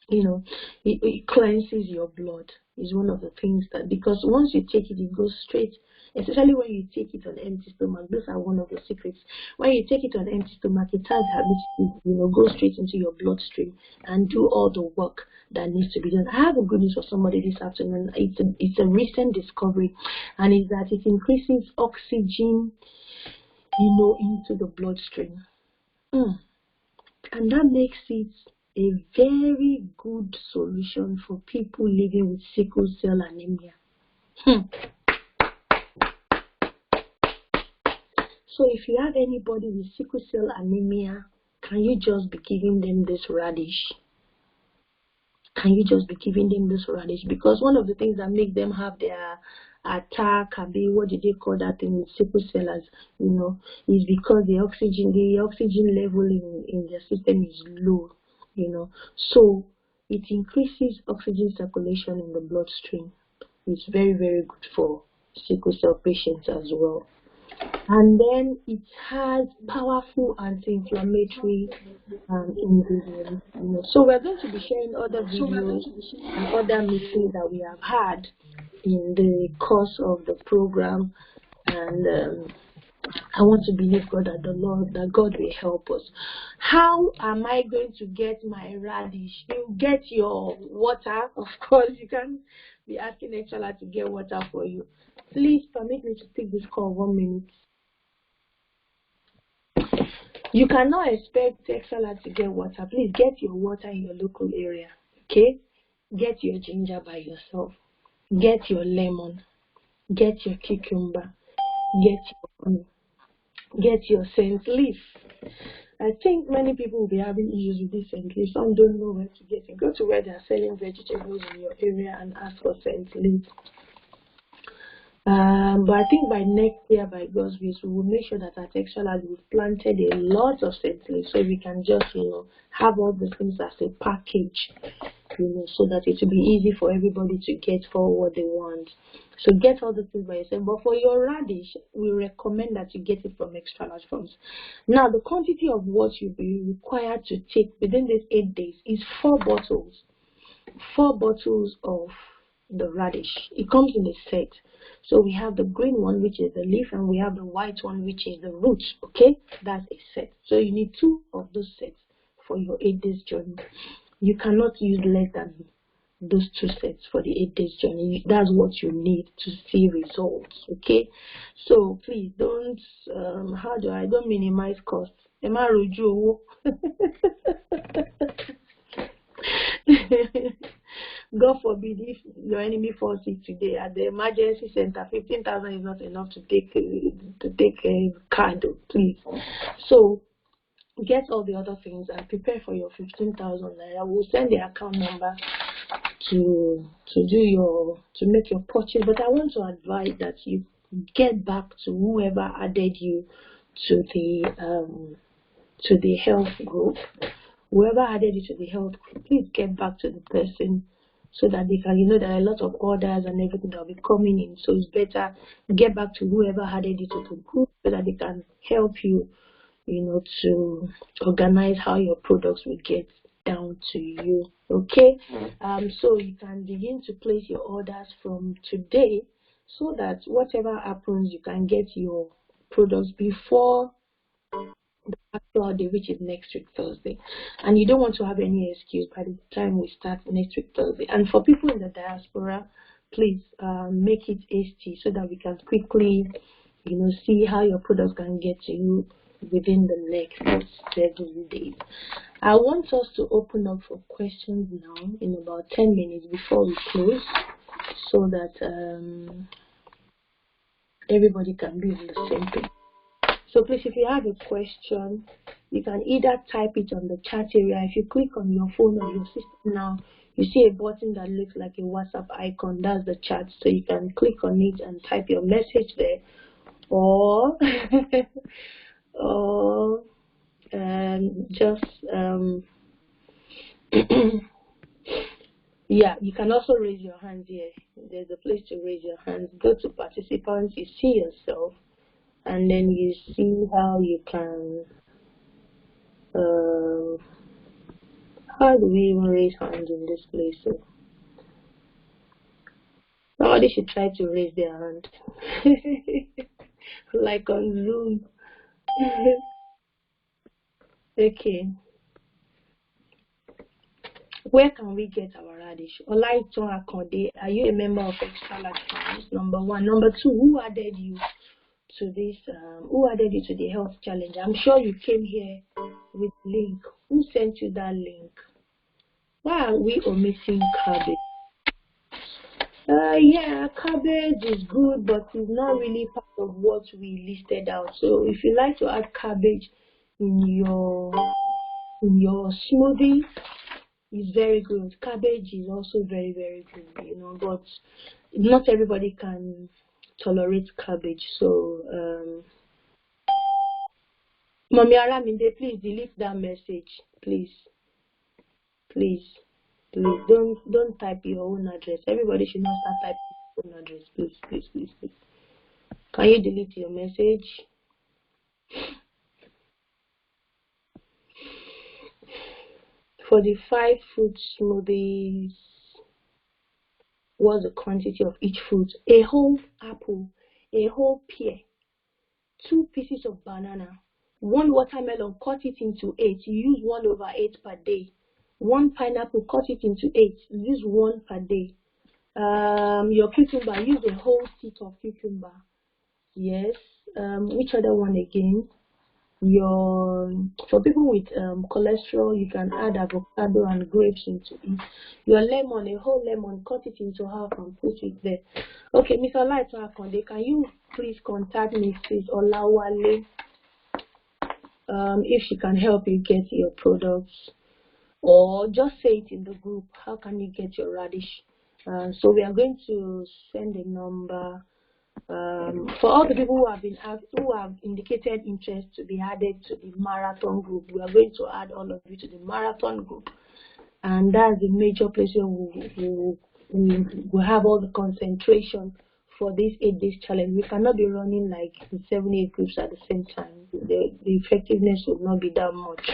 It cleanses your blood. Is one of the things that, because once you take it, it goes straight, especially when you take it on empty stomach. Those are one of the secrets. When you take it on empty stomach, it has the ability to go straight into your bloodstream and do all the work that needs to be done. I have a good news for somebody this afternoon. It's a recent discovery, and it's that it increases oxygen, into the bloodstream. And that makes it a very good solution for people living with sickle cell anemia. So if you have anybody with sickle cell anemia, can you just be giving them this radish? Can you just be giving them this radish? Because one of the things that make them have their attack, what did they call that thing with sickle cellers, is because the oxygen level in their system is low, So it increases oxygen circulation in the bloodstream. It's very, very good for sickle cell patients as well. And then it has powerful anti-inflammatory ingredients. So we're going to be sharing other videos and other meetings that we have had in the course of the program, and I want to believe God that God will help us. How am I going to get my radish? You get your water, of course. You can't be asking Agrichealth to get water for you. Please permit me to take this call 1 minute. You cannot expect Agrichealth to get water. Please get your water in your local area. Okay? Get your ginger by yourself. Get your lemon. Get your cucumber. Get your honey. Get your scent leaf. I think many people will be having issues with this scent leaf. Some don't know where to get it. Go to where they are selling vegetables in your area and ask for scent leaf. But I think by next year, by God's grace, we will make sure that at Agrichealth we've planted a lot of scent leaf, so we can just, have all the things as a package, so that it will be easy for everybody to get for what they want. So get all the things by yourself. But for your radish, we recommend that you get it from Agrichealth Farms. Now, the quantity of what you'll be required to take within these 8 days is 4 bottles. 4 bottles of the radish. It comes in a set. So we have the green one, which is the leaf, and we have the white one, which is the roots. Okay, that's a set. So you need 2 of those sets for your 8 days journey. You cannot use less than those 2 sets for the 8 days journey. That's what you need to see results. Okay, so please don't don't minimize costs. God forbid if your enemy falls sick today at the emergency center, 15,000 is not enough to take a card, please. So get all the other things and prepare for your 15,000 naira. We'll send the account number to make your purchase. But I want to advise that you get back to whoever added you to the health group. Whoever added you to the health group, please get back to the person so that they can, there are a lot of orders and everything that will be coming in. So it's better get back to whoever added you to the group so that they can help you, to organize how your products will get down to you. Okay, so you can begin to place your orders from today so that whatever happens, you can get your products before the actual day, which is next week Thursday. And you don't want to have any excuse by the time we start next week Thursday. And for people in the diaspora, please make it hasty so that we can quickly see how your products can get to you within the next 7 days. I want us to open up for questions now in about 10 minutes before we close, so that everybody can be on the same page. So please, if you have a question, you can either type it on the chat area. If you click on your phone or your system now, you see a button that looks like a WhatsApp icon. That's the chat. So you can click on it and type your message there. Or yeah, you can also raise your hands here. There's a place to raise your hands. Go to participants, you see yourself, and then you see how you can how do we even raise hands in this place? So somebody should try to raise their hand like on Zoom. Okay, where can we get our radish? Olaiton Akonde, are you a member of Extra Large Farms? Number 1. Number 2, who added you to this? Who added you to the health challenge? I'm sure you came here with link. Who sent you that link? Why are we omitting cabbage? Yeah, cabbage is good, but it's not really part of what we listed out. So if you like to add cabbage in your smoothie, it's very good. Cabbage is also very, very good, but not everybody can tolerate cabbage. So Mommy Araminde, please delete that message, please. Don't type your own address. Everybody should not start typing your own address. Please. Can you delete your message? For the 5 fruit smoothies, what's the quantity of each fruit? A whole apple, a whole pear, 2 pieces of banana, 1 watermelon, cut it into 8. You use 1/8 per day. 1 pineapple, cut it into 8. Use 1 per day. Your cucumber, use a whole stick of cucumber. Yes. Which other one again? For people with cholesterol, you can add avocado and grapes into it. Your lemon, a whole lemon, cut it into half and put it there. Okay, Mr. Olaito Akonde, can you please contact Mrs. Olawale if she can help you get your products, or just say it in the group. How can you get your radish? So we are going to send a number. For all the people who have indicated interest to be added to the Marathon group, we are going to add all of you to the Marathon group, and that's the major place where we have all the concentration for this 8 days challenge. We cannot be running like 7-8 groups at the same time. The effectiveness will not be that much.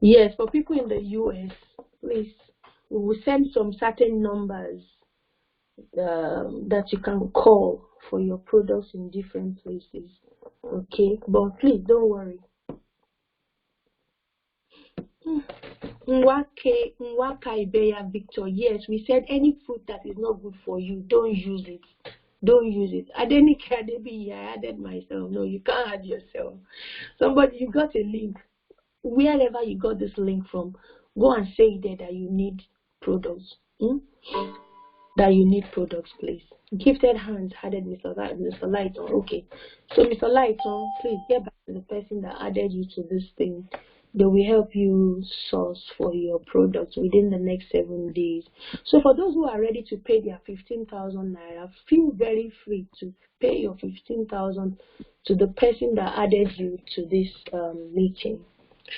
Yes, for people in the US, please, we will send some certain numbers that you can call for your products in different places. Okay, but please don't worry. Nwaka Ibeya Victor, yes, we said any food that is not good for you, don't use it. Don't use it. Adenike, I added myself. No, you can't add yourself. Somebody, you got a link. Wherever you got this link from, go and say there that you need products. That you need products, please. Gifted hands added Mr. Lighton. Okay. So Mr. Lighton, please get back to the person that added you to this thing. They will help you source for your products within the next 7 days. So for those who are ready to pay their 15,000 naira, feel very free to pay your 15,000 to the person that added you to this meeting.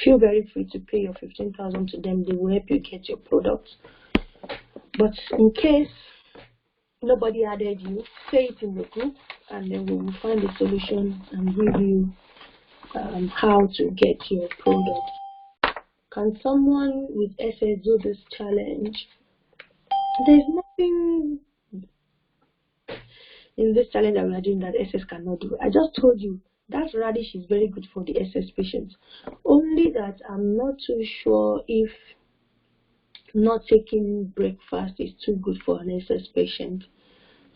Feel very free to pay your 15,000 to them. They will help you get your products. But in case nobody added you, say it in the group, and then we will find a solution and give you how to get your product. Can someone with SS do this challenge? There's nothing in this challenge that we are doing that SS cannot do. I just told you that radish is very good for the SS patients. Only that I'm not too sure if not taking breakfast is too good for an SS patient.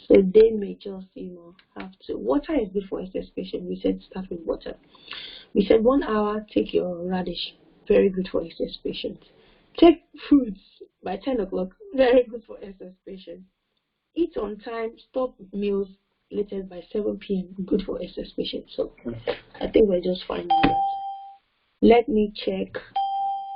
So they may just, have to. Water is good for SS patient. We said start with water. We said 1 hour, take your radish. Very good for SS patients. Take fruits by 10 o'clock. Very good for SS patients. Eat on time. Stop meals latest by 7 p.m. Good for SS patients. So I think we're just fine with that. Let me check.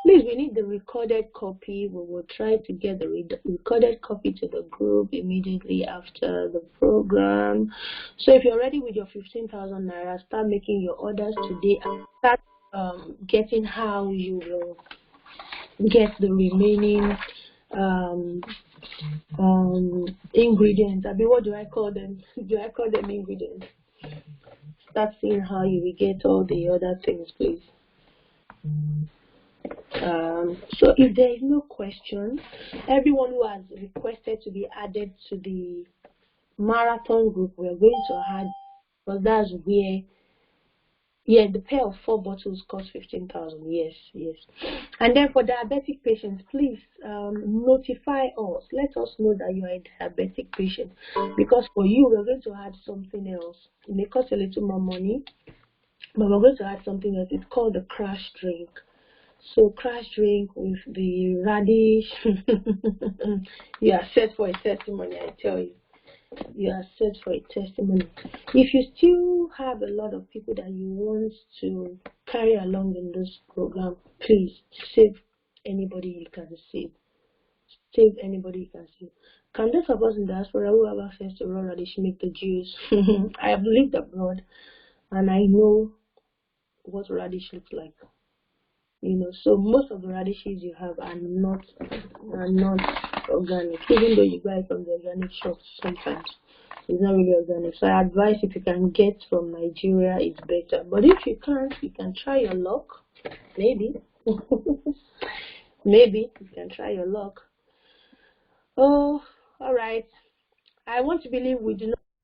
Please, we need the recorded copy. We will try to get the recorded copy to the group immediately after the program. So if you're ready with your 15,000 naira, start making your orders today and start getting how you will get the remaining ingredients. I mean, what do I call them? Do I call them ingredients? Start seeing how you will get all the other things, please. So if there is no question, everyone who has requested to be added to the marathon group, we're going to add, because that's where, the pair of 4 bottles cost 15,000. Yes. And then for diabetic patients, please notify us. Let us know that you are a diabetic patient, because for you, we're going to add something else. It may cost a little more money, but we're going to add something else. It's called the crash drink. So crash drink with the radish. You are set for a testimony, I tell you. You are set for a testimony. If you still have a lot of people that you want to carry along in this program, please save anybody you can save. Save anybody you can save. Can those of us in diaspora who have access to raw radish make the juice? I have lived abroad and I know what radish looks like. So most of the radishes you have are not organic, even though you buy it from the organic shops sometimes. It's not really organic. So I advise if you can get from Nigeria, it's better. But if you can't, you can try your luck. Maybe. Maybe you can try your luck. Oh, all right. I want to believe we do not